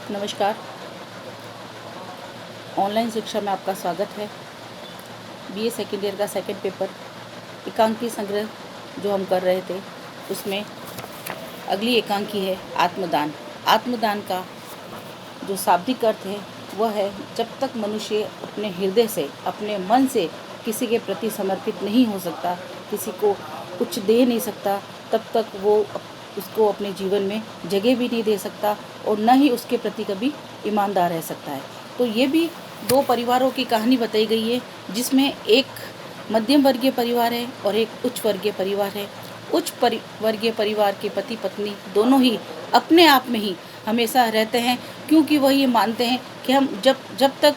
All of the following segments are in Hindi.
नमस्कार। ऑनलाइन शिक्षा में आपका स्वागत है। बीए सेकेंड ईयर का सेकंड पेपर एकांकी संग्रह जो हम कर रहे थे, उसमें अगली एकांकी है आत्मदान। आत्मदान का जो शाब्दिक अर्थ है वह है, जब तक मनुष्य अपने हृदय से, अपने मन से किसी के प्रति समर्पित नहीं हो सकता, किसी को कुछ दे नहीं सकता, तब तक वो उसको अपने जीवन में जगह भी नहीं दे सकता और न ही उसके प्रति कभी ईमानदार रह सकता है। तो ये भी दो परिवारों की कहानी बताई गई है, जिसमें एक मध्यम वर्गीय परिवार है और एक उच्च वर्गीय परिवार है। उच्च वर्गीय परिवार के पति पत्नी दोनों ही अपने आप में ही हमेशा रहते हैं, क्योंकि वह ये मानते हैं कि हम जब तक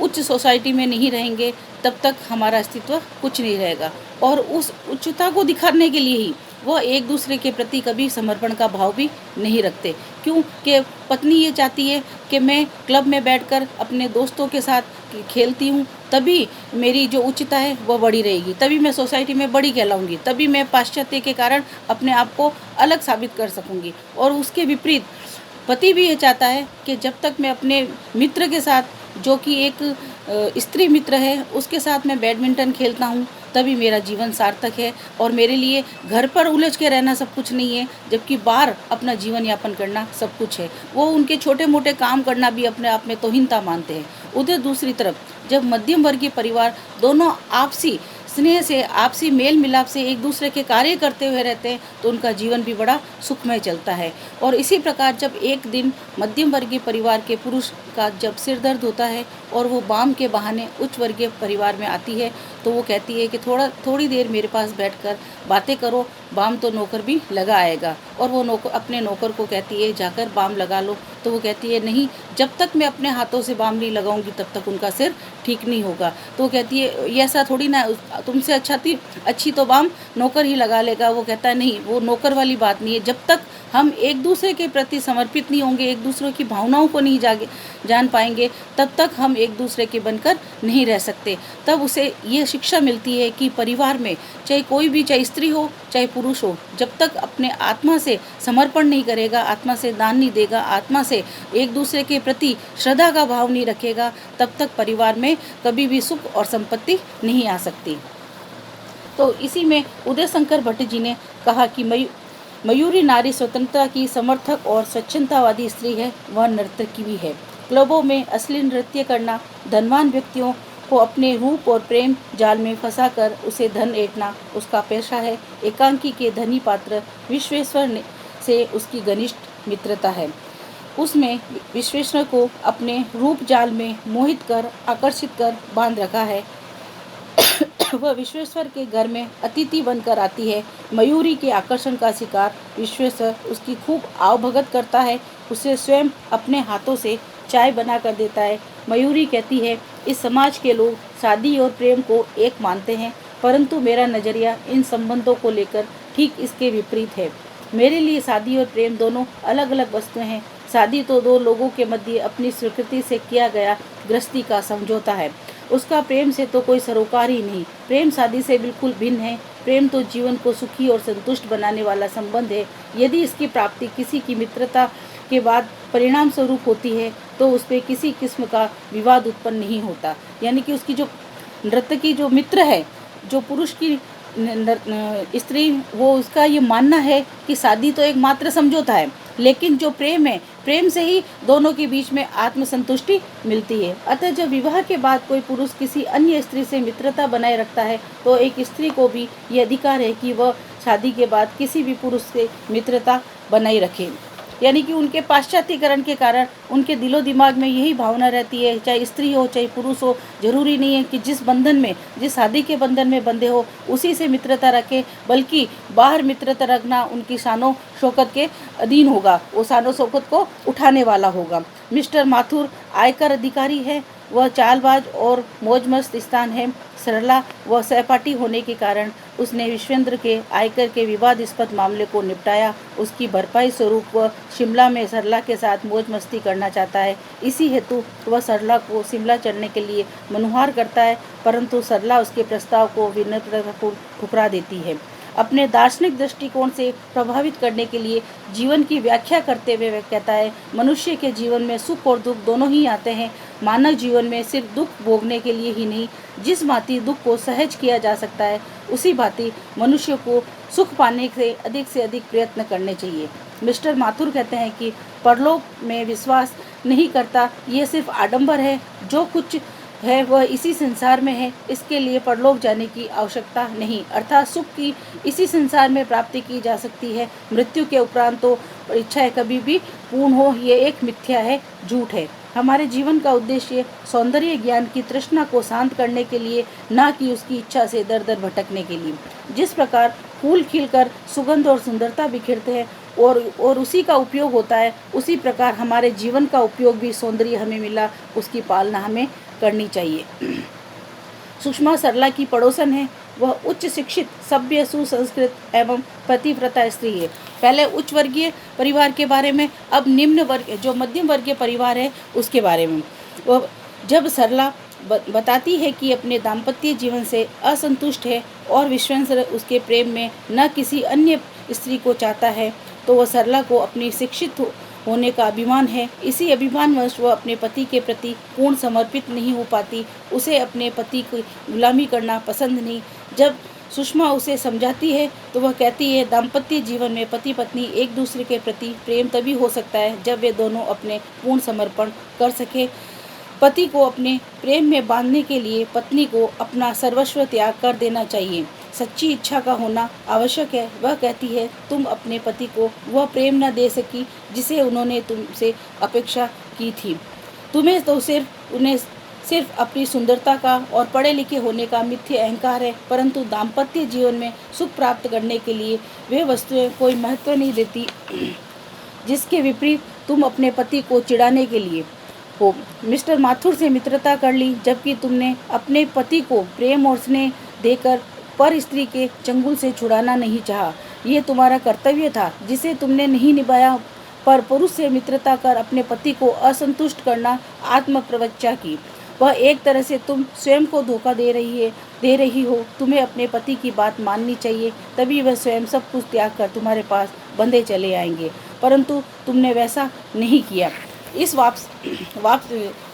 उच्च सोसाइटी में नहीं रहेंगे तब तक हमारा अस्तित्व कुछ नहीं रहेगा। और उस उच्चता को दिखाने के लिए ही वह एक दूसरे के प्रति कभी समर्पण का भाव भी नहीं रखते। क्योंकि पत्नी ये चाहती है कि मैं क्लब में बैठकर अपने दोस्तों के साथ खेलती हूँ, तभी मेरी जो उच्चता है वह बड़ी रहेगी, तभी मैं सोसाइटी में बड़ी कहलाऊंगी, तभी मैं पाश्चात्य के कारण अपने आप को अलग साबित कर सकूंगी। और उसके विपरीत पति भी ये चाहता है कि जब तक मैं अपने मित्र के साथ, जो कि एक स्त्री मित्र है, उसके साथ मैं बैडमिंटन खेलता हूँ, तभी मेरा जीवन सार्थक है और मेरे लिए घर पर उलझ के रहना सब कुछ नहीं है, जबकि बाहर अपना जीवन यापन करना सब कुछ है। वो उनके छोटे मोटे काम करना भी अपने आप में तोहिनता मानते हैं। उधर दूसरी तरफ जब मध्यम वर्गीय परिवार दोनों आपसी स्नेह से, आपसी मेल मिलाप से एक दूसरे के कार्य करते हुए रहते हैं, तो उनका जीवन भी बड़ा सुखमय चलता है। और इसी प्रकार जब एक दिन मध्यम वर्गीय परिवार के पुरुष का जब सिर दर्द होता है और वो बाम के बहाने उच्च वर्गीय परिवार में आती है, तो वो कहती है कि थोड़ी देर मेरे पास बैठकर बातें करो, बाम तो नौकर भी लगा आएगा। और वो अपने नौकर को कहती है जाकर बाम लगा लो, तो वो कहती है नहीं, जब तक मैं अपने हाथों से बाम नहीं लगाऊंगी तब तक उनका सिर ठीक नहीं होगा। तो वो कहती है ये ऐसा थोड़ी ना, तुमसे अच्छी तो बाम नौकर ही लगा लेगा। वो कहता है नहीं, वो नौकर वाली बात नहीं है, जब तक हम एक दूसरे के प्रति समर्पित नहीं होंगे, एक दूसरे की भावनाओं को नहीं जान पाएंगे, तब तक हम एक दूसरे के बनकर नहीं रह सकते। तब उसे ये शिक्षा मिलती है कि परिवार में चाहे कोई भी, चाहे स्त्री हो चाहे पुरुष हो, जब तक अपने आत्मा से समर्पण नहीं करेगा, आत्मा से दान नहीं देगा, आत्मा से एक दूसरे के प्रति श्रद्धा का भाव नहीं रखेगा, तब तक परिवार में कभी भी सुख और संपत्ति नहीं आ सकती। तो इसी में उदय शंकर भट्ट जी ने कहा कि मयूरी नारी स्वतंत्रता की समर्थक और स्वच्छंदतावादी स्त्री है, वह नर्तकी भी है। क्लबों में असली नृत्य करना, धनवान व्यक्तियों को अपने रूप और प्रेम जाल में फंसाकर उसे धन ऐंठना उसका पेशा है। एकांकी के धनी पात्र विश्वेश्वर से उसकी घनिष्ठ मित्रता है। उसमें विश्वेश्वर को अपने रूप जाल में मोहित कर, आकर्षित कर बांध रखा है। वह विश्वेश्वर के घर में अतिथि बनकर आती है। मयूरी के आकर्षण का शिकार विश्वेश्वर उसकी खूब आवभगत करता है, उसे स्वयं अपने हाथों से चाय बना कर देता है। मयूरी कहती है, इस समाज के लोग शादी और प्रेम को एक मानते हैं, परंतु मेरा नज़रिया इन संबंधों को लेकर ठीक इसके विपरीत है। मेरे लिए शादी और प्रेम दोनों अलग अलग वस्तुएं हैं। शादी तो दो लोगों के मध्य अपनी स्वीकृति से किया गया गृहस्थी का समझौता है, उसका प्रेम से तो कोई सरोकार ही नहीं। प्रेम शादी से बिल्कुल भिन्न है। प्रेम तो जीवन को सुखी और संतुष्ट बनाने वाला संबंध है। यदि इसकी प्राप्ति किसी की मित्रता के बाद परिणाम स्वरूप होती है, तो उस पर किसी किस्म का विवाद उत्पन्न नहीं होता। यानी कि उसकी जो नर्तकी जो मित्र है, जो पुरुष की स्त्री, वो उसका ये मानना है कि शादी तो एक मात्र समझौता है, लेकिन जो प्रेम है, प्रेम से ही दोनों के बीच में आत्मसंतुष्टि मिलती है। अतः जब विवाह के बाद कोई पुरुष किसी अन्य स्त्री से मित्रता बनाए रखता है, तो एक स्त्री को भी ये अधिकार है कि वह शादी के बाद किसी भी पुरुष से मित्रता बनाए रखे। यानी कि उनके पाश्चात्यकरण के कारण उनके दिलो दिमाग में यही भावना रहती है, चाहे स्त्री हो चाहे पुरुष हो, जरूरी नहीं है कि जिस शादी के बंधन में बंधे हो उसी से मित्रता रखे, बल्कि बाहर मित्रता रखना उनकी शानो शौकत के अधीन होगा, वो शानो शौकत को उठाने वाला होगा। मिस्टर माथुर आयकर अधिकारी है, वह चालबाज और मौजमस्त स्थान है। सरला व सहपाठी होने के कारण उसने विश्वेंद्र के आयकर के विवादास्पद मामले को निपटाया। उसकी भरपाई स्वरूप वह शिमला में सरला के साथ मौज मस्ती करना चाहता है। इसी हेतु वह सरला को शिमला चलने के लिए मनुहार करता है, परंतु सरला उसके प्रस्ताव को विनम्रतापूर्वक ठुकरा देती है। अपने दार्शनिक दृष्टिकोण से प्रभावित करने के लिए जीवन की व्याख्या करते हुए वह कहता है, मनुष्य के जीवन में सुख और दुख दोनों ही आते हैं। मानव जीवन में सिर्फ दुख भोगने के लिए ही नहीं, जिस भांति दुख को सहज किया जा सकता है, उसी भांति मनुष्य को सुख पाने से अधिक प्रयत्न करने चाहिए। मिस्टर माथुर कहते हैं कि परलोक में विश्वास नहीं करता, ये सिर्फ आडंबर है। जो कुछ है वह इसी संसार में है, इसके लिए परलोक जाने की आवश्यकता नहीं। अर्थात सुख की इसी संसार में प्राप्ति की जा सकती है। मृत्यु के उपरांत तो इच्छाएं कभी भी पूर्ण हो, ये एक मिथ्या है, झूठ है। हमारे जीवन का उद्देश्य सौंदर्य ज्ञान की तृष्णा को शांत करने के लिए, ना कि उसकी इच्छा से दर दर भटकने के लिए। जिस प्रकार फूल खिलकर सुगंध और सुंदरता बिखेरते हैं और उसी का उपयोग होता है, उसी प्रकार हमारे जीवन का उपयोग भी सौंदर्य हमें मिला, उसकी पालना हमें करनी चाहिए। सुषमा सरला की पड़ोसन है। वह उच्च शिक्षित, सभ्य, सुसंस्कृत एवं पतिव्रता स्त्री है। पहले उच्च वर्गीय परिवार के बारे में, अब निम्न वर्ग जो मध्यम वर्गीय परिवार है उसके बारे में। वह जब सरला बताती है कि अपने दाम्पत्य जीवन से असंतुष्ट है और विश्वामित्र उसके प्रेम में न किसी अन्य स्त्री को चाहता है, तो वह सरला को अपनी शिक्षित होने का अभिमान है। इसी अभिमानवश वह अपने पति के प्रति पूर्ण समर्पित नहीं हो पाती। उसे अपने पति की गुलामी करना पसंद नहीं। जब सुषमा उसे समझाती है तो वह कहती है, दाम्पत्य जीवन में पति पत्नी एक दूसरे के प्रति प्रेम तभी हो सकता है जब वे दोनों अपने पूर्ण समर्पण कर सके। पति को अपने प्रेम में बांधने के लिए पत्नी को अपना सर्वस्व त्याग कर देना चाहिए। सच्ची इच्छा का होना आवश्यक है। वह कहती है, तुम अपने पति को वह प्रेम न दे सकी जिसे उन्होंने तुमसे अपेक्षा की थी। तुम्हें तो उन्हें सिर्फ अपनी सुंदरता का और पढ़े लिखे होने का मिथ्या अहंकार है, परंतु दाम्पत्य जीवन में सुख प्राप्त करने के लिए वे वस्तुएं कोई महत्व नहीं देती, जिसके विपरीत तुम अपने पति को चिढ़ाने के लिए हो मिस्टर माथुर से मित्रता कर ली, जबकि तुमने अपने पति को प्रेम और स्नेह देकर पर स्त्री के चंगुल से छुड़ाना नहीं चाहा। ये तुम्हारा कर्तव्य था जिसे तुमने नहीं निभाया। पर पुरुष से मित्रता कर अपने पति को असंतुष्ट करना आत्मप्रवच्चा की। वह एक तरह से तुम स्वयं को धोखा दे रही हो। तुम्हें अपने पति की बात माननी चाहिए, तभी वह स्वयं सब कुछ त्याग कर तुम्हारे पास बंधे चले आएंगे, परंतु तुमने वैसा नहीं किया। इस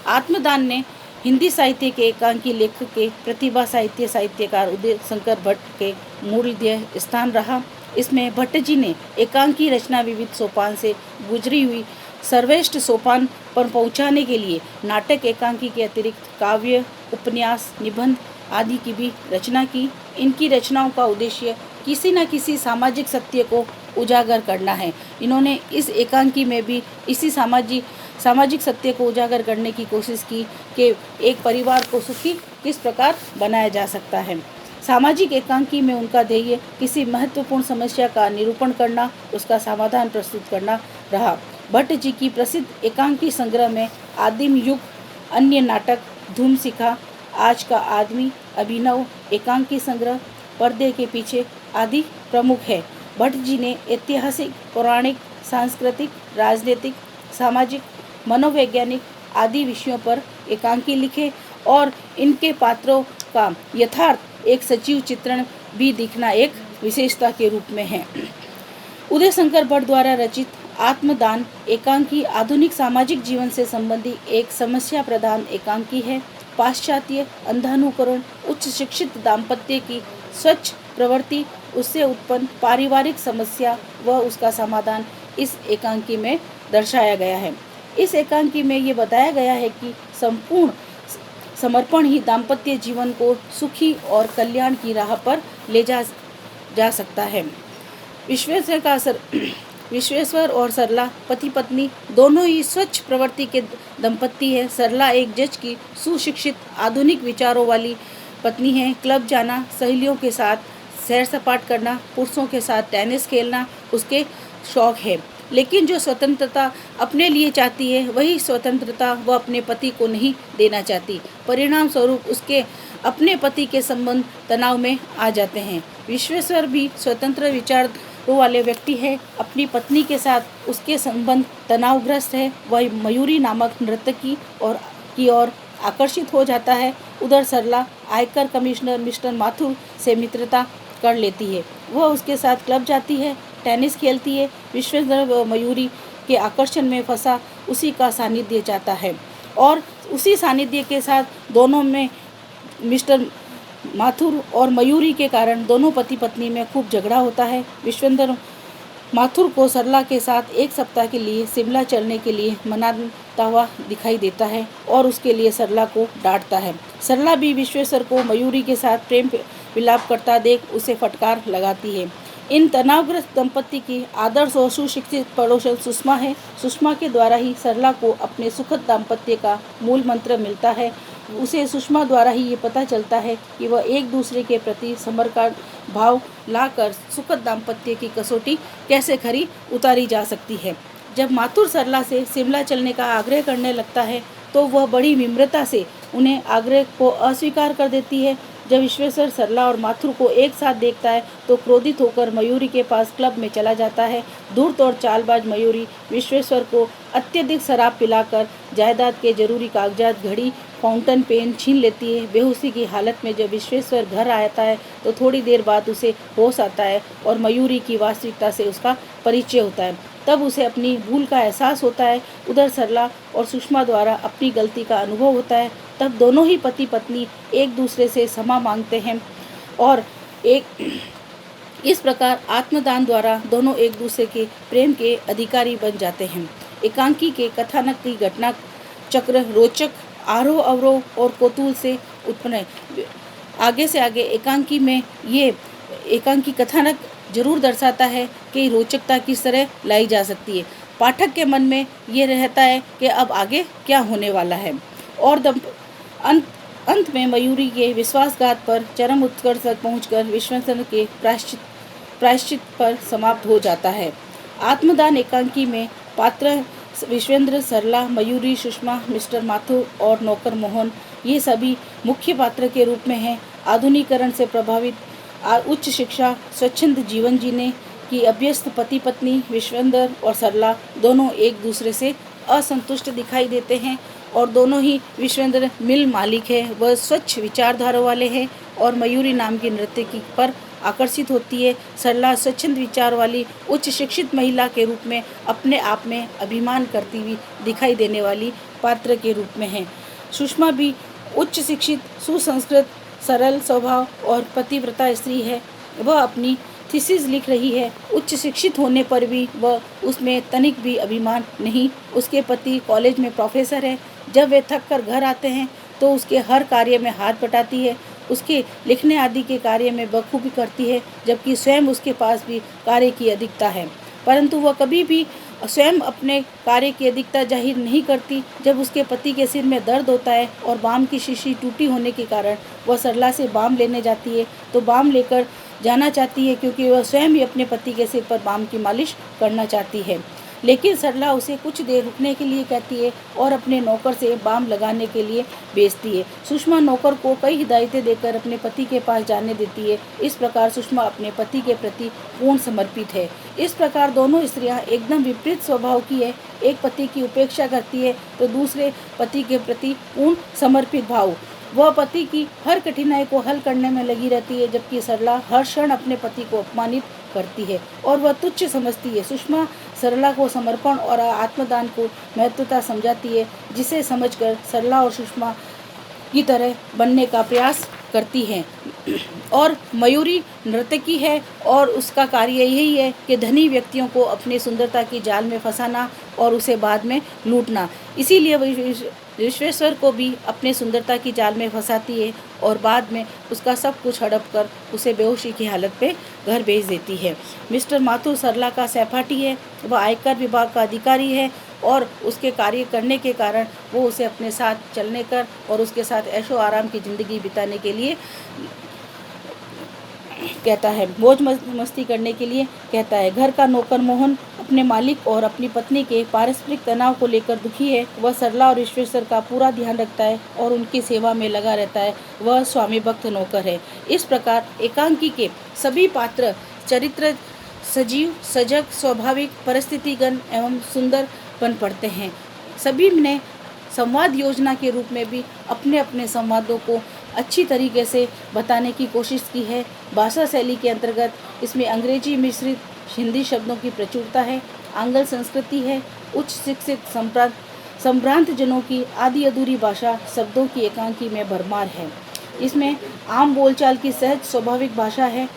आत्मदान ने हिंदी साहित्य के एकांकी लेखक के प्रतिभा साहित्यकार उदय शंकर भट्ट के मूल्य स्थान रहा। इसमें भट्ट जी ने एकांकी रचना विविध सोपान से गुजरी हुई सर्वश्रेष्ठ सोपान पर पहुंचाने के लिए नाटक एकांकी के अतिरिक्त काव्य, उपन्यास, निबंध आदि की भी रचना की। इनकी रचनाओं का उद्देश्य किसी न किसी सामाजिक सत्य को उजागर करना है। इन्होंने इस एकांकी में भी इसी सामाजिक सत्य को उजागर करने की कोशिश की कि एक परिवार को सुखी किस प्रकार बनाया जा सकता है। सामाजिक एकांकी में उनका ध्येय किसी महत्वपूर्ण समस्या का निरूपण करना, उसका समाधान प्रस्तुत करना रहा। भट्ट जी की प्रसिद्ध एकांकी संग्रह में आदिम युग, अन्य नाटक, धूम सिखा, आज का आदमी, अभिनव, एकांकी संग्रह, पर्दे के पीछे आदि प्रमुख है। भट्ट जी ने ऐतिहासिक, पौराणिक, सांस्कृतिक, राजनीतिक, सामाजिक, मनोवैज्ञानिक आदि विषयों पर एकांकी लिखे और इनके पात्रों का यथार्थ एक सजीव चित्रण भी दिखना एक विशेषता के रूप में है। उदय शंकर भट्ट द्वारा रचित आत्मदान एकांकी आधुनिक सामाजिक जीवन से संबंधित एक समस्या प्रधान एकांकी है। पाश्चात्य अंधानुकरण, उच्च शिक्षित दाम्पत्य की स्वच्छ प्रवृत्ति, उससे उत्पन्न पारिवारिक समस्या व उसका समाधान इस एकांकी में दर्शाया गया है। इस एकांकी में ये बताया गया है कि संपूर्ण समर्पण ही दाम्पत्य जीवन को सुखी और कल्याण की राह पर ले जा सकता है। विश्वेश्वर और सरला पति पत्नी दोनों ही स्वच्छ प्रवृत्ति के दंपति है। सरला एक जज की सुशिक्षित आधुनिक विचारों वाली पत्नी है। क्लब जाना, सहेलियों के साथ सैर सपाट करना, पुरुषों के साथ टेनिस खेलना उसके शौक है। लेकिन जो स्वतंत्रता अपने लिए चाहती है, वही स्वतंत्रता वह अपने पति को नहीं देना चाहती। परिणाम स्वरूप उसके अपने पति के संबंध तनाव में आ जाते हैं। विश्वेश्वर भी स्वतंत्र विचारों वाले व्यक्ति है। अपनी पत्नी के साथ उसके संबंध तनावग्रस्त है। वह मयूरी नामक नर्तकी की ओर आकर्षित हो जाता है। उधर सरला आयकर कमिश्नर मिस्टर माथुर से मित्रता कर लेती है। वह उसके साथ क्लब जाती है, टेनिस खेलती है। विश्वेंद्र मयूरी के आकर्षण में फंसा उसी का सानिध्य चाहता है और उसी सानिध्य के साथ दोनों में मिस्टर माथुर और मयूरी के कारण दोनों पति पत्नी में खूब झगड़ा होता है। विश्वेंद्र माथुर को सरला के साथ एक सप्ताह के लिए शिमला चलने के लिए मनाता हुआ दिखाई देता है और उसके लिए सरला को डांटता है। सरला भी विश्वेश्वर को मयूरी के साथ प्रेम विलाप करता देख उसे फटकार लगाती है। इन तनावग्रस्त दंपति की आदर्श और सुशिक्षित पड़ोसन सुषमा है। सुषमा के द्वारा ही सरला को अपने सुखद दाम्पत्य का मूल मंत्र मिलता है। उसे सुषमा द्वारा ही ये पता चलता है कि वह एक दूसरे के प्रति समर्पण भाव लाकर सुखद दाम्पत्य की कसौटी कैसे खरी उतारी जा सकती है। जब माथुर सरला से शिमला चलने का आग्रह करने लगता है तो वह बड़ी विनम्रता से उन्हें आग्रह को अस्वीकार कर देती है। जब विश्वेश्वर सरला और माथुर को एक साथ देखता है तो क्रोधित होकर मयूरी के पास क्लब में चला जाता है। धूर्त और चालबाज मयूरी विश्वेश्वर को अत्यधिक शराब पिलाकर जायदाद के जरूरी कागजात, घड़ी, फाउंटेन पेन छीन लेती है। बेहोशी की हालत में जब विश्वेश्वर घर आता है तो थोड़ी देर बाद उसे होश आता है और मयूरी की वास्तविकता से उसका परिचय होता है। तब उसे अपनी भूल का एहसास होता है। उधर सरला और सुषमा द्वारा अपनी गलती का अनुभव होता है। तब दोनों ही पति पत्नी एक दूसरे से क्षमा मांगते हैं और इस प्रकार आत्मदान द्वारा दोनों एक दूसरे के प्रेम के अधिकारी बन जाते हैं। एकांकी के कथानक की घटना चक्र रोचक आरोह अवरोह और कौतूहल से उत्पन्न है। आगे से आगे एकांकी में ये एकांकी कथानक जरूर दर्शाता है कि रोचकता किस तरह लाई जा सकती है। पाठक के मन में ये रहता है कि अब आगे क्या होने वाला है और अंत में मयूरी के विश्वासघात पर चरम उत्कर्ष तक पहुंचकर विश्वेश्वर के प्रायश्चित पर समाप्त हो जाता है। आत्मदान एकांकी में पात्र विश्वेंद्र, सरला, मयूरी, सुषमा, मिस्टर माथुर और नौकर मोहन ये सभी मुख्य पात्र के रूप में हैं। आधुनिकीकरण से प्रभावित उच्च शिक्षा, स्वच्छंद जीवन जीने की अभ्यस्त पति पत्नी विश्वेंद्र और सरला दोनों एक दूसरे से असंतुष्ट दिखाई देते हैं और दोनों ही विश्वेंद्र मिल मालिक है, वह स्वच्छ विचारधारा वाले हैं और मयूरी नाम की नर्तकी पर आकर्षित होती है। सरला स्वच्छंद विचार वाली उच्च शिक्षित महिला के रूप में अपने आप में अभिमान करती हुई दिखाई देने वाली पात्र के रूप में है। सुषमा भी उच्च शिक्षित, सुसंस्कृत, सरल स्वभाव और पतिव्रता स्त्री है। वह अपनी थीसिस लिख रही है। उच्च शिक्षित होने पर भी वह उसमें तनिक भी अभिमान नहीं। उसके पति कॉलेज में प्रोफेसर है। जब वे थक कर घर आते हैं तो उसके हर कार्य में हाथ बटाती है। उसके लिखने आदि के कार्य में बखूबी करती है, जबकि स्वयं उसके पास भी कार्य की अधिकता है, परंतु वह कभी भी स्वयं अपने कार्य की अधिकता जाहिर नहीं करती। जब उसके पति के सिर में दर्द होता है और बाम की शीशी टूटी होने के कारण वह सरला से बाम लेने जाती है तो बाम लेकर जाना चाहती है, क्योंकि वह स्वयं ही अपने पति के सिर पर बाम की मालिश करना चाहती है। लेकिन सरला उसे कुछ देर रुकने के लिए कहती है और अपने नौकर से बाम लगाने के लिए भेजती है। सुषमा नौकर को कई हिदायतें देकर अपने पति के पास जाने देती है। इस प्रकार सुषमा अपने पति के प्रति पूर्ण समर्पित है। इस प्रकार दोनों स्त्रियां एकदम विपरीत स्वभाव की है। एक पति की उपेक्षा करती है तो दूसरे पति के प्रति पूर्ण समर्पित भाव। वह पति की हर कठिनाई को हल करने में लगी रहती है, जबकि सरला हर क्षण अपने पति को अपमानित करती है और वह तुच्छ समझती है। सुषमा सरला को समर्पण और आत्मदान को महत्वता समझाती है, जिसे समझकर सरला और सुषमा की तरह बनने का प्रयास करती है। और मयूरी नर्तकी है और उसका कार्य यही है कि धनी व्यक्तियों को अपनी सुंदरता की जाल में फंसाना और उसे बाद में लूटना। इसीलिए विश्वेश्वर को भी अपने सुंदरता की जाल में फंसाती है और बाद में उसका सब कुछ हड़प कर उसे बेहोशी की हालत में घर भेज देती है। मिस्टर माथुर सरला का सहपाठी है। वह आयकर विभाग का अधिकारी है और उसके कार्य करने के कारण वो उसे अपने साथ चलने कर और उसके साथ ऐशो आराम की ज़िंदगी बिताने के लिए कहता है, मौज मस्ती करने के लिए कहता है। घर का नौकर मोहन अपने मालिक और अपनी पत्नी के पारस्परिक तनाव को लेकर दुखी है। वह सरला और विश्वेश्वर का पूरा ध्यान रखता है और उनकी सेवा में लगा रहता है। वह स्वामी भक्त नौकर है। इस प्रकार एकांकी के सभी पात्र चरित्र सजीव, सजग, स्वाभाविक, परिस्थितिगत एवं सुंदर बन पड़ते हैं। सभी ने संवाद योजना के रूप में भी अपने अपने संवादों को अच्छी तरीके से बताने की कोशिश की है। भाषा शैली के अंतर्गत इसमें अंग्रेजी मिश्रित हिंदी शब्दों की प्रचुरता है, आंग्ल संस्कृति है, उच्च शिक्षित संभ्रांत जनों की आधी अधूरी भाषा शब्दों की एकांकी में भरमार है। इसमें आम बोलचाल की सहज स्वाभाविक भाषा है,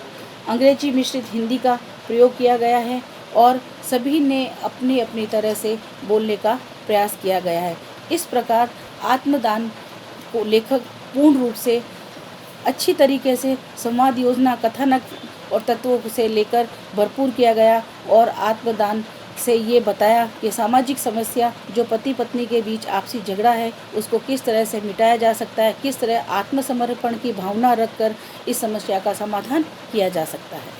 अंग्रेजी मिश्रित हिंदी का प्रयोग किया गया है और सभी ने अपनी अपनी तरह से बोलने का प्रयास किया गया है। इस प्रकार आत्मदान को लेखक पूर्ण रूप से अच्छी तरीके से संवाद योजना, कथानक और तत्वों से लेकर भरपूर किया गया और आत्मदान से ये बताया कि सामाजिक समस्या जो पति पत्नी के बीच आपसी झगड़ा है उसको किस तरह से मिटाया जा सकता है, किस तरह आत्मसमर्पण की भावना रखकर इस समस्या का समाधान किया जा सकता है।